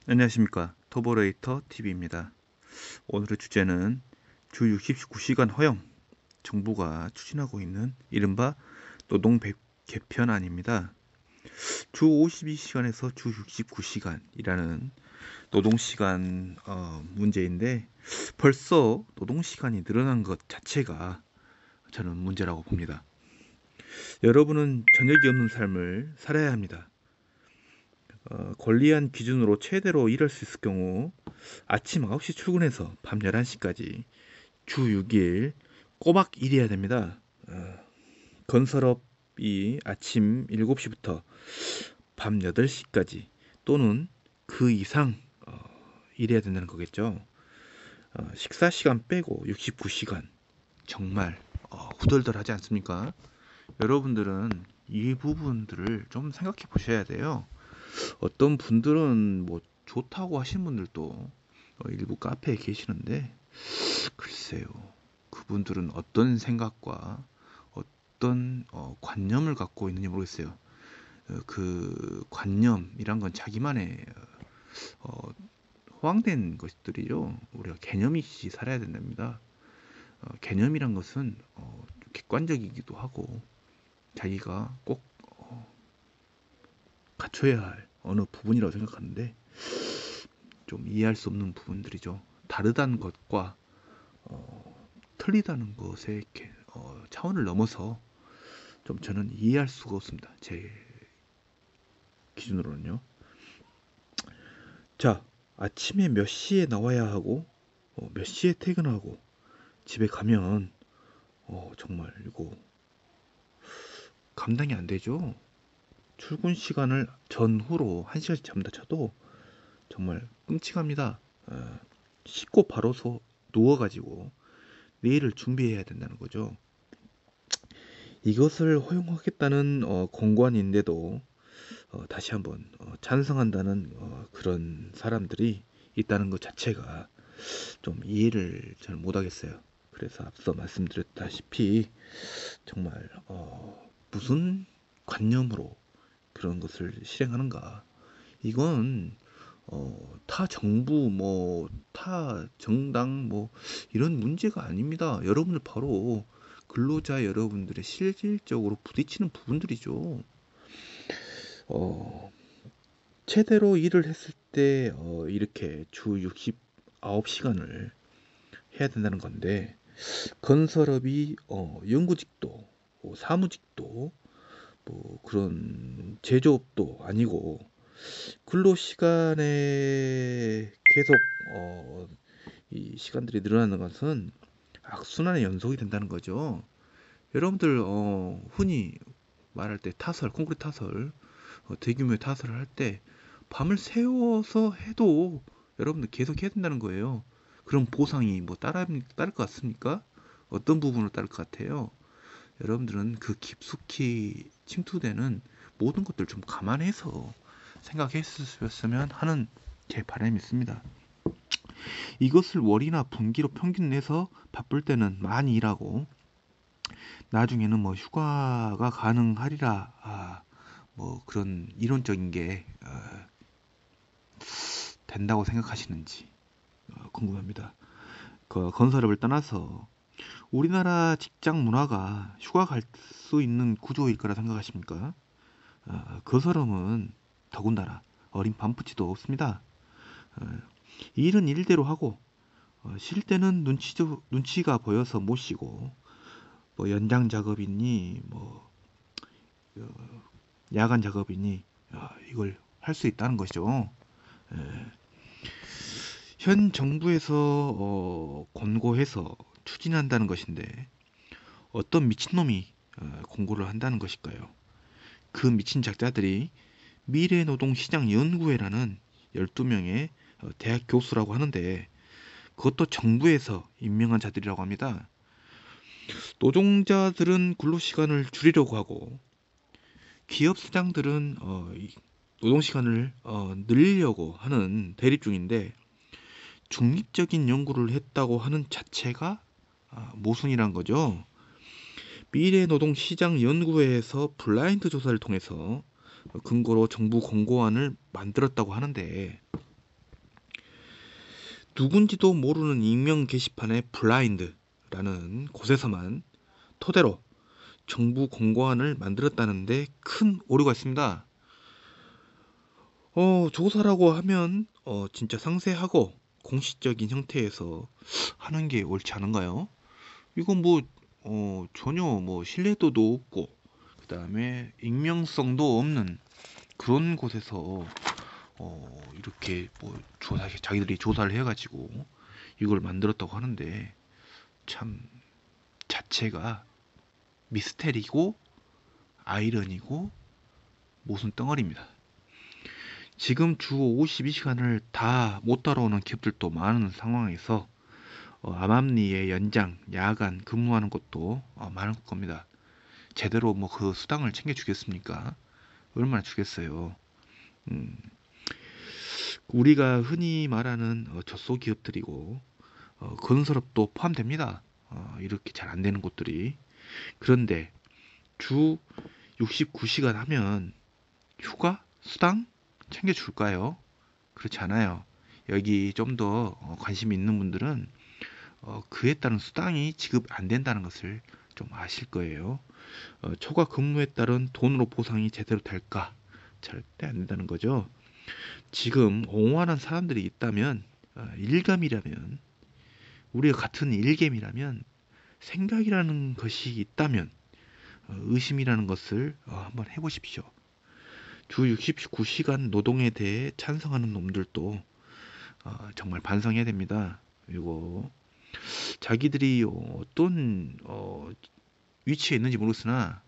안녕하십니까. 터보레이터 TV입니다. 오늘의 주제는 주 69시간 허용, 정부가 추진하고 있는 이른바 노동 개편안입니다. 주 52시간에서 주 69시간이라는 노동시간 문제인데 벌써 노동시간이 늘어난 것 자체가 저는 문제라고 봅니다. 여러분은 저녁이 없는 삶을 살아야 합니다. 권리안 기준으로 최대로 일할 수 있을 경우 아침 9시 출근해서 밤 11시까지 주 6일 꼬박 일해야 됩니다. 건설업이 아침 7시부터 밤 8시까지 또는 그 이상 일해야 된다는 거겠죠. 식사 시간 빼고 69시간 정말 후덜덜하지 않습니까? 여러분들은 이 부분들을 좀 생각해 보셔야 돼요. 어떤 분들은 뭐 좋다고 하시는 분들도 일부 카페에 계시는데 글쎄요. 그분들은 어떤 생각과 어떤 관념을 갖고 있는지 모르겠어요. 그 관념이란 건 자기만의 허황된 것들이죠. 우리가 개념 있이 살아야 된답니다. 개념이란 것은 객관적이기도 하고 자기가 꼭 갖춰야 할 어느 부분이라고 생각하는데 좀 이해할 수 없는 부분들이죠. 다르다는 것과 틀리다는 것의 차원을 넘어서 좀 저는 이해할 수가 없습니다. 제 기준으로는요. 자, 아침에 몇 시에 나와야 하고 몇 시에 퇴근하고 집에 가면 정말 이거 감당이 안 되죠. 출근 시간을 전후로 1시간씩 잡는다 쳐도 정말 끔찍합니다. 씻고 바로 누워가지고 내일을 준비해야 된다는 거죠. 이것을 허용하겠다는 공관인데도 다시 한번 찬성한다는 그런 사람들이 있다는 것 자체가 좀 이해를 잘 못하겠어요. 그래서 앞서 말씀드렸다시피 정말 무슨 관념으로 그런 것을 실행하는가? 이건 타 정부 타 정당 이런 문제가 아닙니다. 여러분들 바로 근로자 여러분들의 실질적으로 부딪히는 부분들이죠. 최대로 일을 했을 때 이렇게 주 69시간을 해야 된다는 건데 건설업이 연구직도 사무직도 그런 제조업도 아니고 근로시간에 계속 이 시간들이 늘어나는 것은 악순환의 연속이 된다는 거죠. 여러분들 흔히 말할 때 콘크리트 타설, 대규모의 타설을 할 때 밤을 새워서 해도 여러분들 계속 해야 된다는 거예요. 그럼 보상이 따를 것 같습니까? 어떤 부분으로 따를 것 같아요? 여러분들은 그 깊숙이 침투되는 모든 것들 좀 감안해서 생각했으면 하는 제 바람이 있습니다. 이것을 월이나 분기로 평균 내서 바쁠 때는 많이 일하고 나중에는 휴가가 가능하리라 그런 이론적인 게 된다고 생각하시는지 궁금합니다. 그 건설업을 떠나서 우리나라 직장 문화가 휴가 갈 수 있는 구조일 거라 생각하십니까? 건설업은 더군다나 어린 반푸치도 없습니다. 일은 일대로 하고 쉴 때는 눈치가 보여서 못 쉬고 연장 작업이니 야간 작업이니 이걸 할 수 있다는 것이죠. 현 정부에서 권고해서 추진한다는 것인데 어떤 미친놈이 공고를 한다는 것일까요? 그 미친 작자들이 미래노동시장연구회라는 12명의 대학 교수라고 하는데 그것도 정부에서 임명한 자들이라고 합니다. 노동자들은 근로시간을 줄이려고 하고 기업 사장들은 노동시간을 늘리려고 하는 대립 중인데 중립적인 연구를 했다고 하는 자체가 모순이란 거죠. 미래노동시장연구회에서 블라인드 조사를 통해서 근거로 정부 공고안을 만들었다고 하는데 누군지도 모르는 익명 게시판의 블라인드라는 곳에서만 토대로 정부 공고안을 만들었다는데 큰 오류가 있습니다. 조사라고 하면 진짜 상세하고 공식적인 형태에서 하는 게 옳지 않은가요? 이건 뭐 전혀 뭐 신뢰도도 없고 그다음에 익명성도 없는 그런 곳에서 이렇게 뭐 자기들이 조사를 해가지고 이걸 만들었다고 하는데 참 자체가 미스테리고 아이러니고 모순 덩어리입니다. 지금 주 52시간을 다 못 따라오는 기업들도 많은 상황에서 암암리의 연장, 야간 근무하는 것도 많을 겁니다. 제대로 뭐 그 수당을 챙겨주겠습니까? 얼마나 주겠어요. 음, 우리가 흔히 말하는 저소기업들이고 건설업도 포함됩니다. 이렇게 잘 안 되는 곳들이. 그런데 주 69시간 하면 휴가? 수당? 챙겨줄까요? 그렇지 않아요. 여기 좀 더 관심이 있는 분들은 그에 따른 수당이 지급 안 된다는 것을 좀 아실 거예요. 초과 근무에 따른 돈으로 보상이 제대로 될까? 절대 안 된다는 거죠. 지금 옹호하는 사람들이 있다면 일감이라면 우리가 같은 일gem이라면 생각이라는 것이 있다면 의심이라는 것을 한번 해보십시오. 주 69시간 노동에 대해 찬성하는 놈들도 정말 반성해야 됩니다. 그리고 자기들이 어떤 위치에 있는지 모르겠으나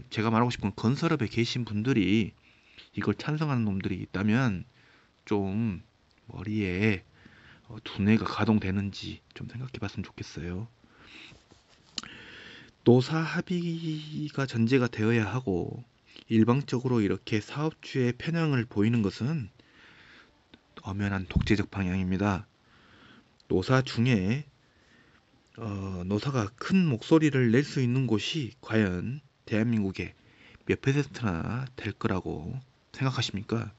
제가 말하고 싶은 건설업에 계신 분들이 이걸 찬성하는 놈들이 있다면 좀 머리에 두뇌가 가동되는지 좀 생각해 봤으면 좋겠어요. 노사 합의가 전제가 되어야 하고 일방적으로 이렇게 사업주의 편향을 보이는 것은 엄연한 독재적 방향입니다. 노사 중에 노사가 큰 목소리를 낼 수 있는 곳이 과연 대한민국에 몇 퍼센트나 될 거라고 생각하십니까?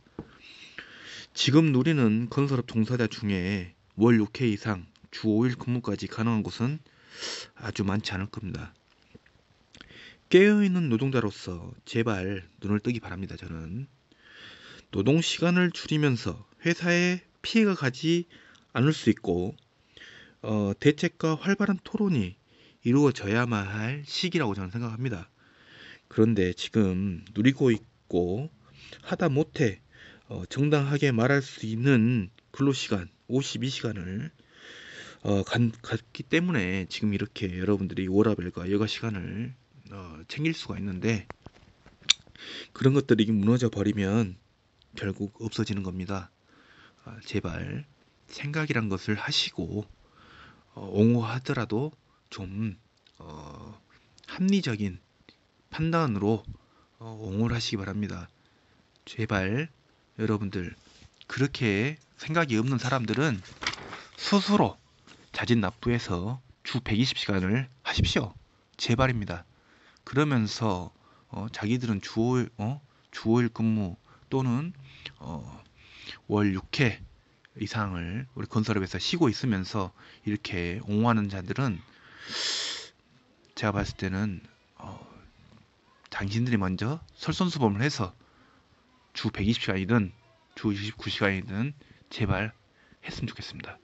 지금 누리는 건설업 종사자 중에 월 6회 이상 주 5일 근무까지 가능한 곳은 아주 많지 않을 겁니다. 깨어있는 노동자로서 제발 눈을 뜨기 바랍니다. 저는 노동 시간을 줄이면서 회사에 피해가 가지 않을 수 있고 대책과 활발한 토론이 이루어져야만 할 시기라고 저는 생각합니다. 그런데 지금 누리고 있고 하다 못해 정당하게 말할 수 있는 근로시간 52시간을 갖기 때문에 지금 이렇게 여러분들이 워라밸과 여가 시간을 챙길 수가 있는데 그런 것들이 무너져 버리면 결국 없어지는 겁니다. 제발 생각이란 것을 하시고 옹호하더라도 좀 합리적인 판단으로 옹호를 하시기 바랍니다. 제발 여러분들 그렇게 생각이 없는 사람들은 스스로 자진납부해서 주 120시간을 하십시오. 제발입니다. 그러면서 자기들은 주 5일 근무 또는 월 6회 이상을 우리 건설업에서 쉬고 있으면서 이렇게 옹호하는 자들은 제가 봤을 때는 당신들이 먼저 솔선수범을 해서 주 120시간이든 주 29시간이든 제발 했으면 좋겠습니다.